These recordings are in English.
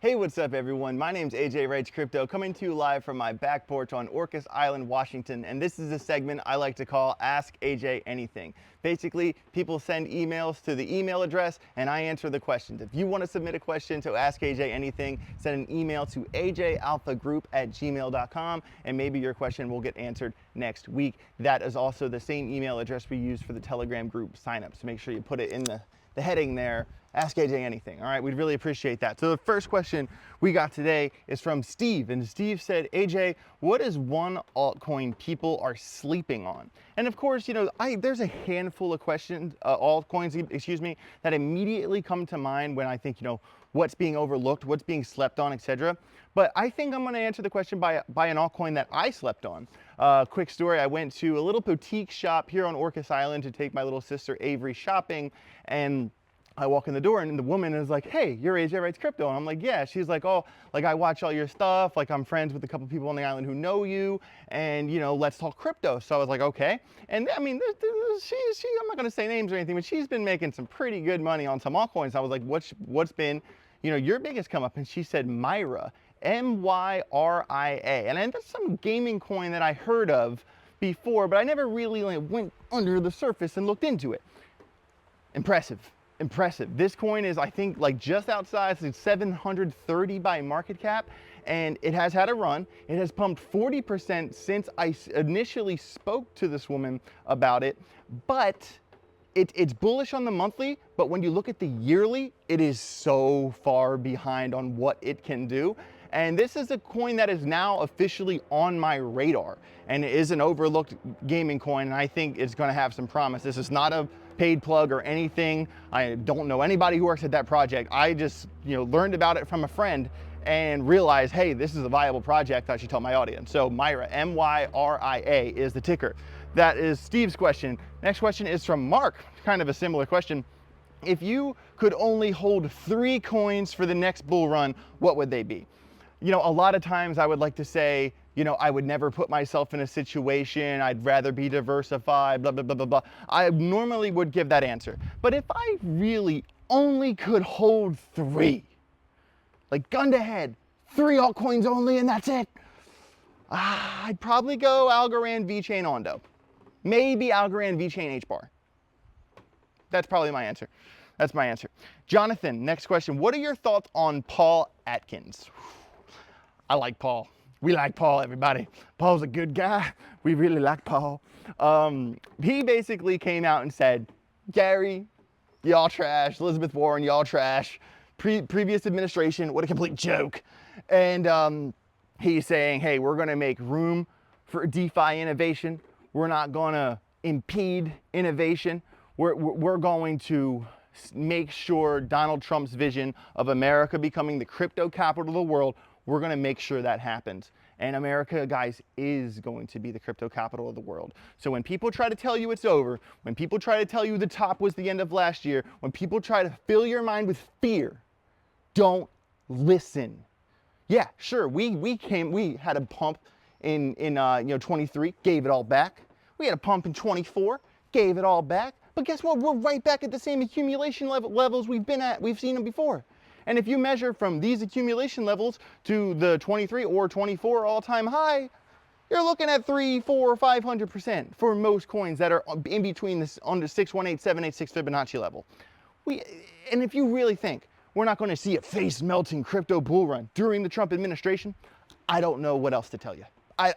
Hey, what's up everyone? My name's Ajwritescrypto, coming to you live from my back porch on Orcas Island, Washington, and this is a segment I like to call Ask AJ Anything. Basically, people send emails to the email address and I answer the questions. If you want to submit a question to Ask AJ Anything, send an email to ajalphagroup@gmail.com and maybe your question will get answered next week. That is also the same email address we use for the Telegram group signups. So make sure you put it in the heading there. Ask AJ anything, all right? We'd really appreciate that. So the first question we got today is from Steve, and Steve said, AJ, what is one altcoin people are sleeping on? And of course, you know, there's a handful of questions, altcoins, excuse me, that immediately come to mind when I think, you know, what's being overlooked, what's being slept on, etc. But I think I'm gonna answer the question by an altcoin that I slept on. Quick story, I went to a little boutique shop here on Orcas Island to take my little sister Avery shopping, and I walk in the door and the woman is like, hey, you're Ajwritescrypto. And I'm like, yeah. She's like, oh, like I watch all your stuff. Like I'm friends with a couple people on the island who know you and, you know, let's talk crypto. So I was like, okay. And I mean, I'm not going to say names or anything, but she's been making some pretty good money on some altcoins. I was like, what's been, you know, your biggest come up? And she said Myra, M-Y-R-I-A. And that's some gaming coin that I heard of before, but I never really went under the surface and looked into it. Impressive. This coin is, I think, like just outside, it's 730 by market cap, and it has had a run. It has pumped 40% since I initially spoke to this woman about it, but it's bullish on the monthly, but when you look at the yearly, it is so far behind on what it can do. And this is a coin that is now officially on my radar, and it is an overlooked gaming coin, and I think it's gonna have some promise. This is not a paid plug or anything. I don't know anybody who works at that project. I just, you know, learned about it from a friend and realized, hey, this is a viable project. I should tell my audience. So Myra, M-Y-R-I-A is the ticker. That is Steve's question. Next question is from Mark, kind of a similar question. If you could only hold 3 coins for the next bull run, what would they be? You know, a lot of times I would like to say, you know, I would never put myself in a situation, I'd rather be diversified, blah, blah, blah, blah, blah. I normally would give that answer. But if I really only could hold 3, like gun to head, 3 altcoins only and that's it, I'd probably go Algorand, VeChain, Ondo. Maybe Algorand, VeChain, H-bar. That's probably my answer. That's my answer. Jonathan, next question. What are your thoughts on Paul Atkins? I like Paul. We like Paul, everybody. Paul's a good guy. We really like Paul. He basically came out and said, Gary, y'all trash. Elizabeth Warren, y'all trash. Previous administration, what a complete joke. And he's saying, hey, we're gonna make room for DeFi innovation. We're not gonna impede innovation. We're going to make sure Donald Trump's vision of America becoming the crypto capital of the world, we're gonna make sure that happens. And America, guys, is going to be the crypto capital of the world. So when people try to tell you it's over, when people try to tell you the top was the end of last year, when people try to fill your mind with fear, don't listen. Yeah, sure, we had a pump in 23, gave it all back. We had a pump in 24, gave it all back. But guess what? We're right back at the same accumulation levels we've been at. We've seen them before. And if you measure from these accumulation levels to the 23 or 24 all-time high, you're looking at 300, 400, 500% for most coins that are in between this under 618, 786 Fibonacci level. And if you really think we're not going to see a face-melting crypto bull run during the Trump administration, I don't know what else to tell you. I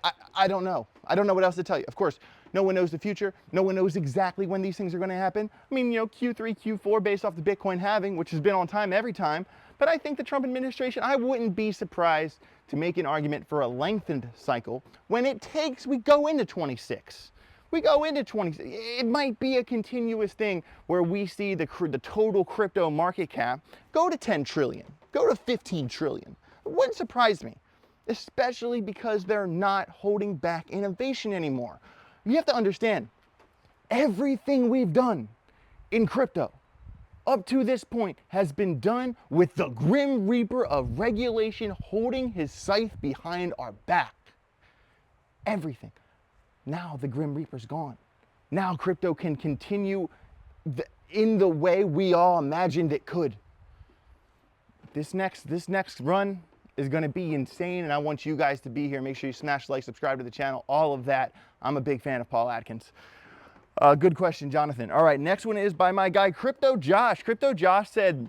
don't know. I don't know what else to tell you. Of course, no one knows the future. No one knows exactly when these things are going to happen. I mean, you know, Q3, Q4 based off the Bitcoin halving, which has been on time every time. But I think the Trump administration, I wouldn't be surprised to make an argument for a lengthened cycle when it takes, we go into 26. We go into 26. It might be a continuous thing where we see the total crypto market cap go to 10 trillion, go to 15 trillion. It wouldn't surprise me, especially because they're not holding back innovation anymore. You have to understand, everything we've done in crypto up to this point has been done with the Grim Reaper of regulation holding his scythe behind our back. Everything. Now the Grim Reaper's gone. Now crypto can continue in the way we all imagined it could. this next run is going to be insane, and I want you guys to be here. Make sure you smash like, subscribe to the channel, all of that. I'm a big fan of Paul Atkins. Good question, Jonathan. All right, next one is by my guy, Crypto Josh. Crypto Josh said,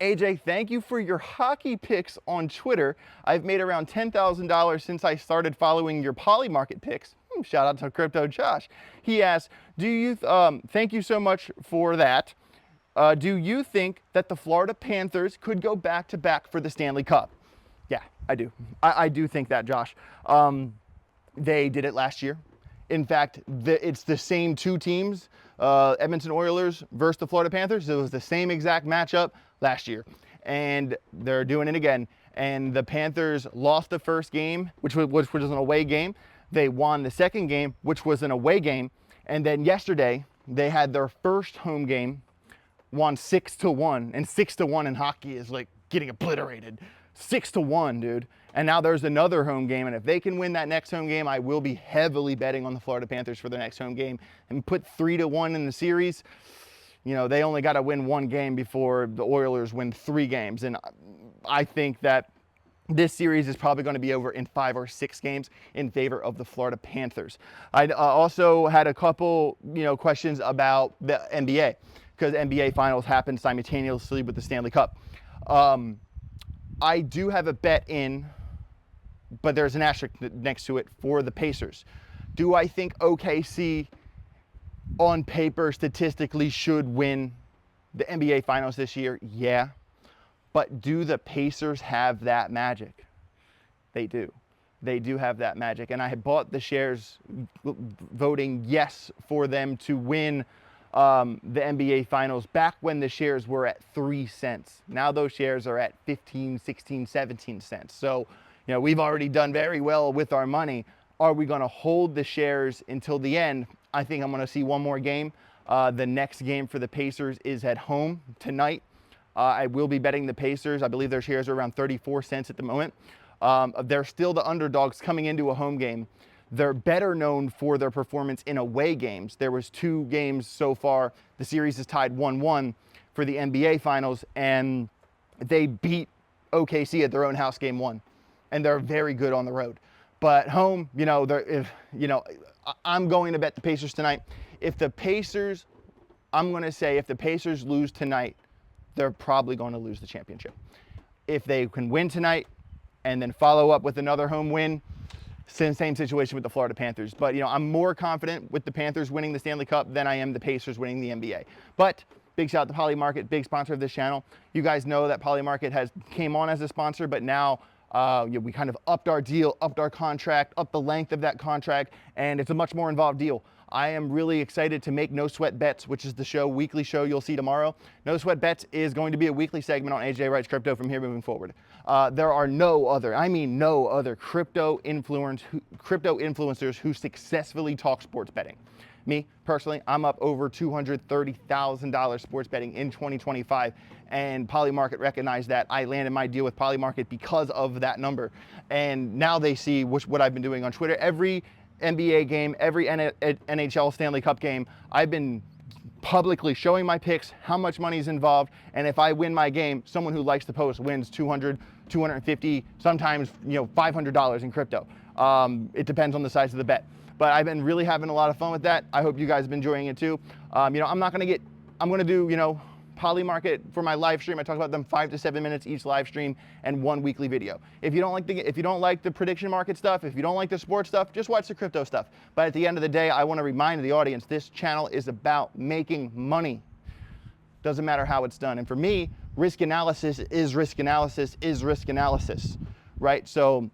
AJ, thank you for your hockey picks on Twitter. I've made around $10,000 since I started following your Polymarket picks. Shout out to Crypto Josh. He asked, thank you so much for that. Do you think that the Florida Panthers could go back-to-back for the Stanley Cup? Yeah, I do. I do think that, Josh. They did it last year. In fact, it's the same two teams, Edmonton Oilers versus the Florida Panthers. It was the same exact matchup last year, and they're doing it again. And the Panthers lost the first game, which was an away game. They won the second game, which was an away game. And then yesterday, they had their first home game, won 6-1. And 6-1 in hockey is like getting obliterated. 6-1, dude. And now there's another home game, and if they can win that next home game, I will be heavily betting on the Florida Panthers for the next home game and put 3-1 in the series. You know, they only got to win one game before the Oilers win 3 games, and I think that this series is probably going to be over in 5 or 6 games in favor of the Florida Panthers. I also had a couple, questions about the NBA, because NBA Finals happened simultaneously with the Stanley Cup. I do have a bet in, but there's an asterisk next to it, for the Pacers. Do I think OKC on paper statistically should win the NBA Finals this year? Yeah. But do the Pacers have that magic? They do. They do have that magic. And I had bought the shares voting yes for them to win the NBA Finals back when the shares were at 3 cents. Now those shares are at 15, 16, 17 cents. So, we've already done very well with our money. Are we going to hold the shares until the end? I think I'm going to see one more game. The next game for the Pacers is at home tonight. I will be betting the Pacers. I believe their shares are around 34 cents at the moment. They're still the underdogs coming into a home game. They're better known for their performance in away games. There was 2 games so far. The series is tied 1-1 for the NBA Finals, and they beat OKC at their own house game 1. And they're very good on the road. But home, I'm going to bet the Pacers tonight. If the Pacers lose tonight, they're probably going to lose the championship. If they can win tonight and then follow up with another home win, same situation with the Florida Panthers. But, I'm more confident with the Panthers winning the Stanley Cup than I am the Pacers winning the NBA. But big shout out to Polymarket, big sponsor of this channel. You guys know that Polymarket came on as a sponsor, but now we kind of upped our deal, upped our contract, upped the length of that contract, and it's a much more involved deal. I am really excited to make No Sweat Bets, which is the weekly show you'll see tomorrow. No Sweat Bets is going to be a weekly segment on Ajwritescrypto from here moving forward. There are no other crypto influencers who successfully talk sports betting. Me, personally, I'm up over $230,000 sports betting in 2025, and Polymarket recognized that. I landed my deal with Polymarket because of that number, and now they see what I've been doing on Twitter. Every NBA game, every NHL Stanley Cup game, I've been publicly showing my picks, how much money is involved, and if I win my game, someone who likes to post wins $200, $250, sometimes $500 in crypto. It depends on the size of the bet. But I've been really having a lot of fun with that. I hope you guys have been enjoying it too. I'm going to do, Polymarket for my live stream. I talk about them 5 to 7 minutes each live stream and 1 weekly video. If you don't like the prediction market stuff, if you don't like the sports stuff, just watch the crypto stuff. But at the end of the day, I want to remind the audience, this channel is about making money. Doesn't matter how it's done. And for me, risk analysis is risk analysis is risk analysis, right? So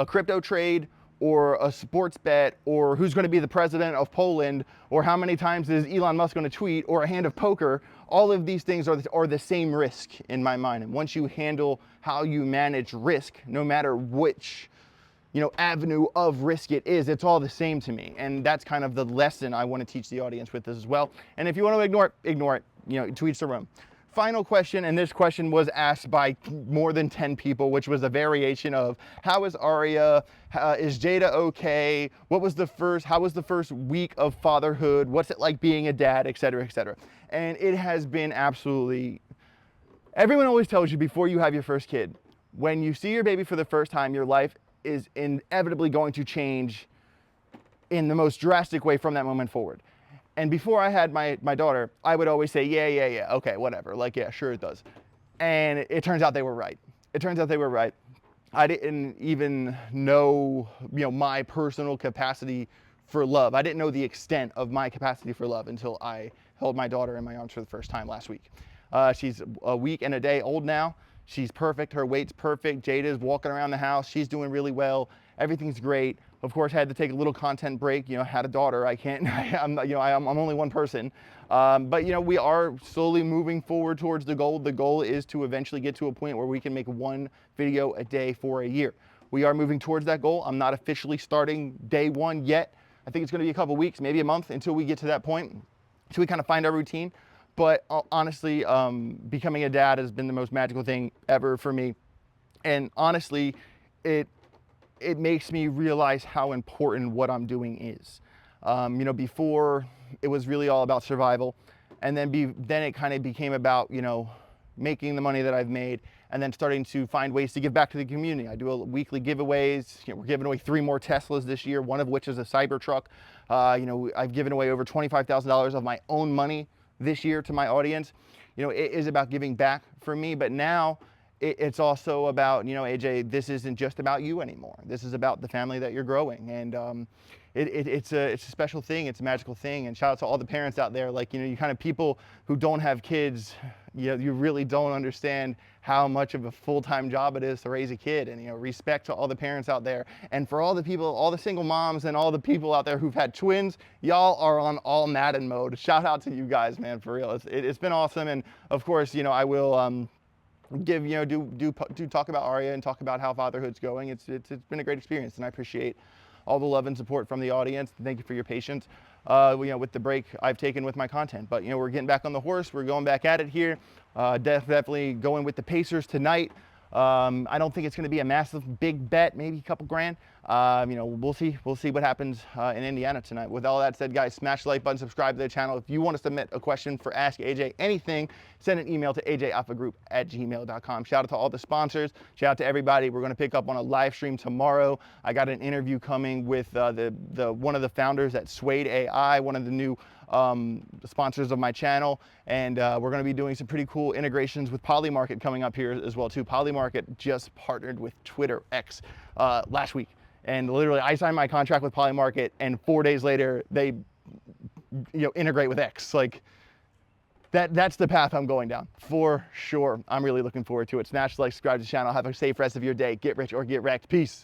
a crypto trade, or a sports bet, or who's going to be the president of Poland, or how many times is Elon Musk going to tweet, or a hand of poker, all of these things are the same risk in my mind. And once you handle how you manage risk, no matter which avenue of risk it is, it's all the same to me. And that's kind of the lesson I want to teach the audience with this as well. And if you want to ignore it, to each their own. Final question, and this question was asked by more than 10 people, which was a variation of, how is Aria? Is Jada okay? How was the first week of fatherhood? What's it like being a dad, et cetera, et cetera. And it has been absolutely Everyone always tells you before you have your first kid, when you see your baby for the first time, your life is inevitably going to change in the most drastic way from that moment forward. And before I had my daughter, I would always say, yeah, okay, whatever. Like, yeah, sure it does. And it turns out they were right. It turns out they were right. I didn't even know, my personal capacity for love. I didn't know the extent of my capacity for love until I held my daughter in my arms for the first time last week. She's a week and a day old now. She's perfect. Her weight's perfect. Jada's walking around the house. She's doing really well. Everything's great. Of course, I had to take a little content break. Had a daughter. I can't. I'm only one person. But we are slowly moving forward towards the goal. The goal is to eventually get to a point where we can make one video a day for a year. We are moving towards that goal. I'm not officially starting day one yet. I think it's going to be a couple weeks, maybe a month, until we get to that point, until we kind of find our routine. But honestly, becoming a dad has been the most magical thing ever for me. And honestly, it makes me realize how important what I'm doing is. Before it was really all about survival, and then it kind of became about making the money that I've made, and then starting to find ways to give back to the community. I do weekly giveaways. We're giving away 3 more Teslas this year, one of which is a Cybertruck. I've given away over $25,000 of my own money this year to my audience. It is about giving back for me, but now it's also about, AJ, this isn't just about you anymore. This is about the family that you're growing. And it's a special thing. It's a magical thing. And shout out to all the parents out there, you kind of people who don't have kids, you really don't understand how much of a full-time job it is to raise a kid. And, respect to all the parents out there. And for all the people, all the single moms and all the people out there who've had twins, y'all are on all Madden mode. Shout out to you guys, man, for real. It's been awesome. And of course, I will, do talk about Arya and talk about how fatherhood's going. It's been a great experience, and I appreciate all the love and support from the audience. Thank you for your patience, with the break I've taken with my content. But we're getting back on the horse. We're going back at it here. Definitely going with the Pacers tonight. I don't think it's going to be a massive big bet, maybe a couple grand. We'll see what happens in Indiana tonight. With all that said, guys, smash the like button, subscribe to the channel. If you want to submit a question for Ask AJ anything, send an email to ajalphagroup@gmail.com. Shout out to all the sponsors. Shout out to everybody. We're going to pick up on a live stream tomorrow. I got an interview coming with one of the founders at Suede AI, one of the new sponsors of my channel, and we're going to be doing some pretty cool integrations with Polymarket coming up here as well too. Polymarket just partnered with Twitter X last week, and literally I signed my contract with Polymarket, and 4 days later they integrate with X. That's the path I'm going down for sure. I'm really looking forward to it. Smash the like, subscribe to the channel. Have a safe rest of your day. Get rich or get wrecked. Peace.